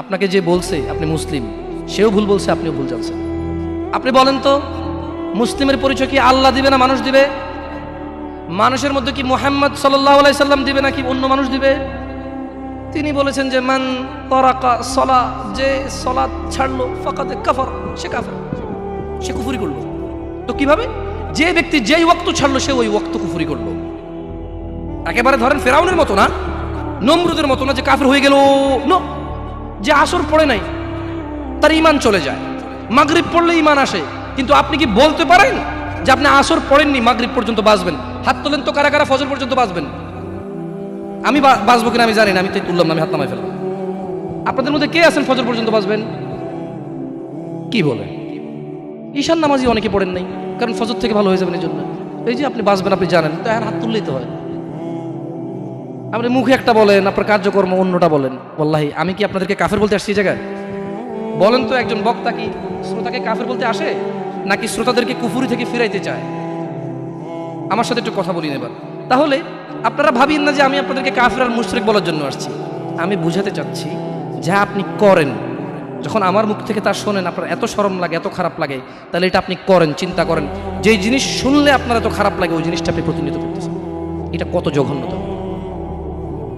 আপনাকে যে বলছে আপনি মুসলিম, সেও ভুল বলছে, আপনিও ভুল জানছেন। আপনি বলেন তো, মুসলিমের পরিচয় কি আল্লাহ দিবে না মানুষ দিবে? মানুষের মধ্যে কি মুহাম্মদ সাল্লাল্লাহু আলাইহি সাল্লাম দিবে নাকি অন্য মানুষ দিবে? তিনি বলেছেন যে মান তারাকা সলা, যে সালাত ছাড়লো ফাকাদ কাফার, সে কাফের, সে কুফরি করলো। তো কিভাবে? যে ব্যক্তি যেই ওয়াক্ত ছাড়লো সে ওই ওয়াক্ত কুফরি করলো। একেবারে ধরেন ফেরাউনের মতো না, নমরুদের মতো না যে কাফের হয়ে গেল। নো, যে আসর পড়ে নাই তার ঈমান চলে যায়, মাগরিব পড়লে ঈমান আসে। কিন্তু আপনি কি বলতে পারেন যে আপনি আসর পড়েননি মাগরিব পর্যন্ত বাঁচবেন? হাত তোলেন তো কারা কারা ফজর পর্যন্ত বাঁচবেন। আমি বাঁচবো কিনা আমি জানি না, আমি তাই তুললাম না, আমি হাত নামাই ফেললাম। আপনাদের মধ্যে কে আছেন ফজর পর্যন্ত বাঁচবেন? কি বলেন? ঈশান নামাজি অনেকে পড়েন নাই, কারণ ফজর থেকে ভালো হয়ে যাবেন এই জন্য। এই যে আপনি বাঁচবেন আপনি জানেন, তো এখন হাত তুললেই তো হয়। আপনি মুখে একটা বলেন, আপনার কার্যকর্ম অন্যটা বলেন। ওয়াল্লাহি আমি কি আপনাদেরকে কাফের বলতে আসছি এই জায়গায়? বলেন তো, একজন বক্তা কি শ্রোতাকে কাফের বলতে আসে, নাকি শ্রোতাদেরকে কুফুরি থেকে ফিরাইতে চায়? আমার সাথে একটু কথা বলি এবার। তাহলে আপনারা ভাবিন না যে আমি আপনাদেরকে কাফের আর মুশরিক বলার জন্য আসছি। আমি বুঝাতে চাচ্ছি, যা আপনি করেন, যখন আমার মুখ থেকে তা শোনেন আপনার এত শরম লাগে, এত খারাপ লাগে, তাহলে এটা আপনি করেন, চিন্তা করেন, যেই জিনিস শুনলে আপনার এত খারাপ লাগে ওই জিনিসটা আপনি প্রতিনিধিত্ব করতেছেন। এটা কত জঘন্যতা!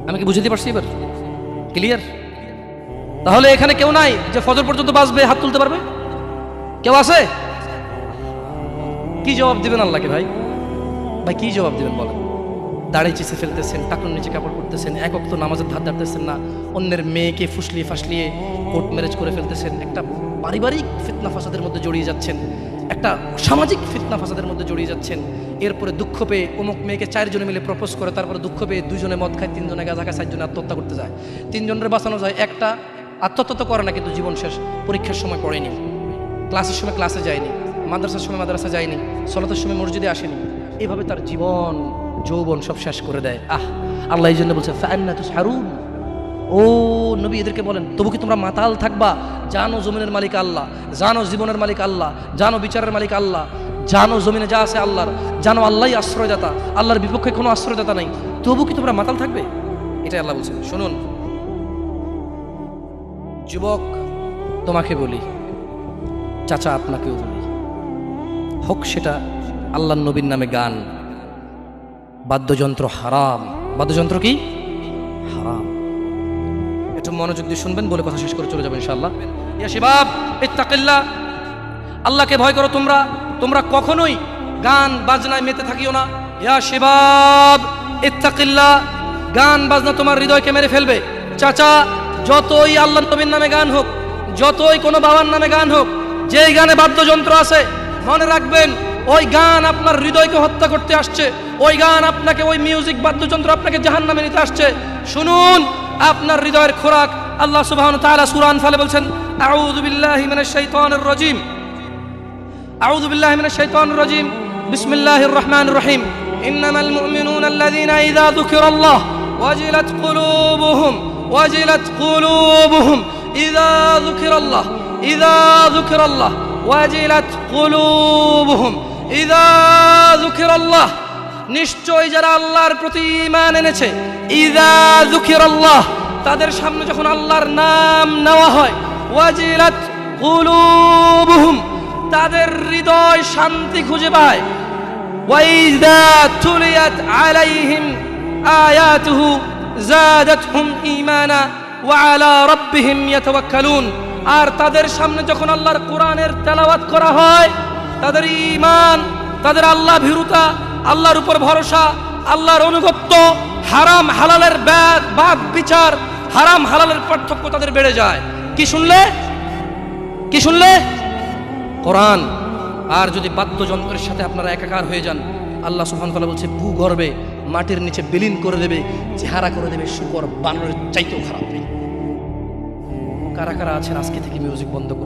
আমি কি বুঝাতে পারছি এবার? ক্লিয়ার? তাহলে এখানে কেউ নাই যে ফজর পর্যন্ত বাঁচবে, হাত তুলতে পারবে? কেউ আছে? কি জবাব দিবেন আল্লাহকে? ভাই ভাই কি জবাব দিবেন বলেন? দাড়ি চিছে ফেলতেছেন, টাকুর নিচে কাপড় পরতেছেন, এক ওয়াক্ত নামাজের ধার ধারতেছেন না, অন্যের মেয়েকে ফুসলিয়ে ফাসলিয়ে কোর্ট ম্যারেজ করে ফেলতেছেন, একটা পারিবারিক ফিতনা ফাসাদের মধ্যে জড়িয়ে যাচ্ছেন, একটা সামাজিক ফিতনা ফাসাদের মধ্যে জড়িয়ে যাচ্ছেন। এরপরে দুঃখ পেয়ে অমুক মেয়েকে 4 জনে মিলে প্রপোজ করে, তারপরে দুঃখ পেয়ে 2 জনে মদ খায়, 3 জনে গাঁজা খায়, 4 জনে আত্মহত্যা করতে যায়। 3 জনের বাঁচানো যায়, একটা আত্মহত্যা তো করে না, কিন্তু জীবন শেষ। পরীক্ষার সময় পড়েনি, ক্লাসের সময় ক্লাসে যায়নি, মাদ্রাসার সময় মাদ্রাসা যায়নি, সলাতের সময় মসজিদে আসেনি, এভাবে তার জীবন যৌবন সব শেষ করে দেয়। আল্লাহ এই জন্য বলছে ফাআন্না তুসহারুন। ও নবী, এদেরকে বলেন তবু কি তোমরা মাতাল থাকবা? জানো জমিনের মালিক আল্লাহ, জানো জীবনের মালিক আল্লাহ, জানো বিচারের মালিক আল্লাহ, জানো জমিনে যা আছে আল্লাহর, জানো আল্লাহই আশ্রয়দাতা, আল্লাহর বিপক্ষে কোনো আশ্রয়দাতা নাই, তবু কি তোমরা মাতাল থাকবে? এটাই আল্লাহ বলছেন। শুনুন যুবক, তোমাকে বলি, চাচা আপনাকেও বলি, হোক সেটা আল্লাহর নবীর নামে গান, বাদ্যযন্ত্র হারাম। বাদ্যযন্ত্র কি হারাম? একটু মনোযোগ দিয়ে শুনবেন, বলে কথা শেষ করে চলে যাবেন ইনশাআল্লাহ। ইয়া শিবাব ইত্তাকিল্লাহ, আল্লাহকে ভয় করো তোমরা, তোমরা কখনোই গান বাজনায় মেতে থাকিও না। ইয়া শিবাব ইত্তাকিল্লাহ, গান বাজনা তোমার হৃদয়কে মেরে ফেলবে। চাচা, যতই আল্লাহর নবীর নামে গান হোক, যতই কোনো বাবার নামে গান হোক, যেই গানে বাদ্যযন্ত্র আছে, মনে রাখবেন ওই গান আপনার হৃদয়কে হত্যা করতে আসছে, ওই গান আপনাকে, ওই মিউজিক বাদ্যযন্ত্র আপনাকে জাহান্নামে নিতে আসছে। শুনুন, আপনার হৃদয়ের খোরাক আল্লাহ সুবহানাহু ওয়া তাআলা সূরা আনফালে বলছেন, আউযু বিল্লাহি মিনাশ শাইতানির রাজীম, আউযু বিল্লাহি মিনাশ শাইতানির রাজীম, বিসমিল্লাহির রহমানির রহিম, ইন্নামাল মুমিনুনা আল্লাযীনা ইযা যুকিরাল্লাহ ওয়াজিলাত কুলুবুহুম, ওয়াজিলাত কুলুবুহুম ইযা যুকিরাল্লাহ, ইযা যুকিরাল্লাহ ওয়াজিলাত কুলুবুহুম ইযা যুকিরাল্লাহ। নিশ্চয় যারা আল্লাহর প্রতি ঈমান এনেছে, ইযা যুকিরাল্লাহ, তাদের সামনে যখন আল্লাহর নাম নেওয়া হয়, ওয়াজিলাত কুলুবুহুম, তাদের হৃদয় শান্তি খুঁজে পায়। ওয়াইযা তুলিয়াত আলাইহিম আয়াতুহু যাদাতহুম ঈমানা ওয়া আলা রাব্বিহিম ইয়াতাওয়াক্কালুন। আর তাদের সামনে যখন আল্লাহর কোরআনের তেলাওয়াত করা হয়, তাদের ঈমান, তাদের আল্লাহ ভীরুতা, আল্লাহর উপর ভরসা, আল্লাহর অনুগত্য, হারাম হালালের বাদ বিচার, হারাম হালালের পার্থক্য তাদের বেড়ে যায়। কি শুনলে? কি শুনলে? কোরআন। আর যদি বাদ্যযন্ত্রের সাথে আপনারা একাকার হয়ে যান, আল্লাহ সুবহানাহু ওয়া তাআলা বলছে ভূগর্ভে মাটির নিচে বিলীন করে দেবে, চেহারা করে দেবে শুকর বানরের চাইতেও খারাপ। কারা কারা আছেন আজকে থেকে মিউজিক বন্ধ করে